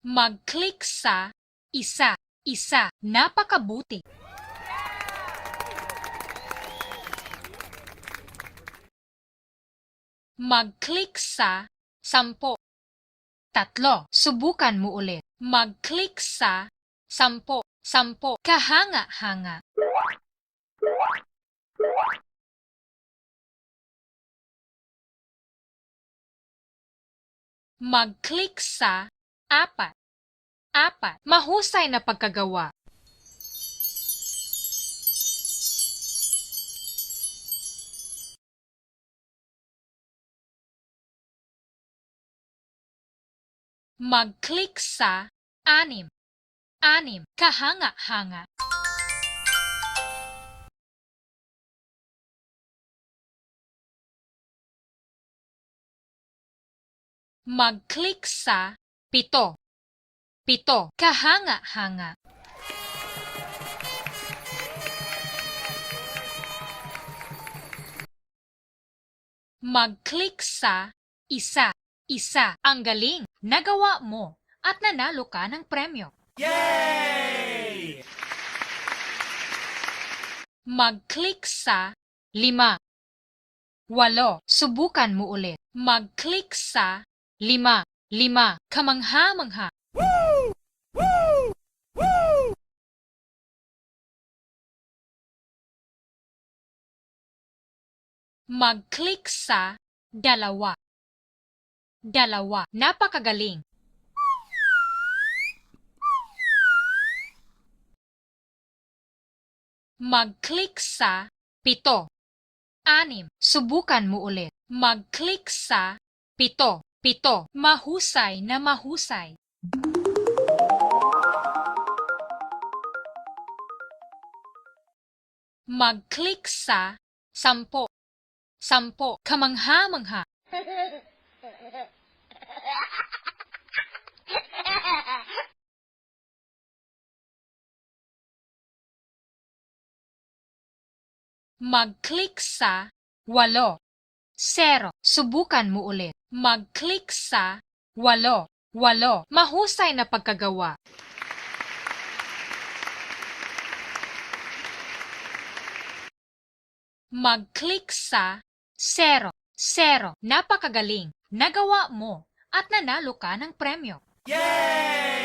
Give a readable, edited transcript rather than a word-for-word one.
Mag-click sa isa, isa. Napakabuti. Mag-click sa 10. Tatlo. Subukan mo ulit. Mag-click sa 10. 10. Kahanga-hanga. Mag-click sa 4. 4. Mahusay na pagkagawa. Mag-click sa 6. 6. Kahanga-hanga. Mag-click sa 7. 7. Kahanga-hanga. Mag-click sa isa, isa. Ang galing! Nagawa mo at nanalo ka ng premyo. Yay! Mag-click sa 5. 8. Subukan mo ulit. Mag-click sa 5. 5. Kamangha-mangha. Mag-click sa 2. 2. Napakagaling. Mag-click sa 7. 6. Subukan mo ulit. Mag-click sa 7. 7. Mahusay na mahusay. Mag-click sa 10. 10. Kamangha-mangha. Mag-click sa 8. 0. Subukan mo ulit. Mag-click sa 8. 8. Mahusay na pagkagawa. Mag-click sa 0. 0. Napakagaling. Nagawa mo at nanalo ka ng premyo. Yay!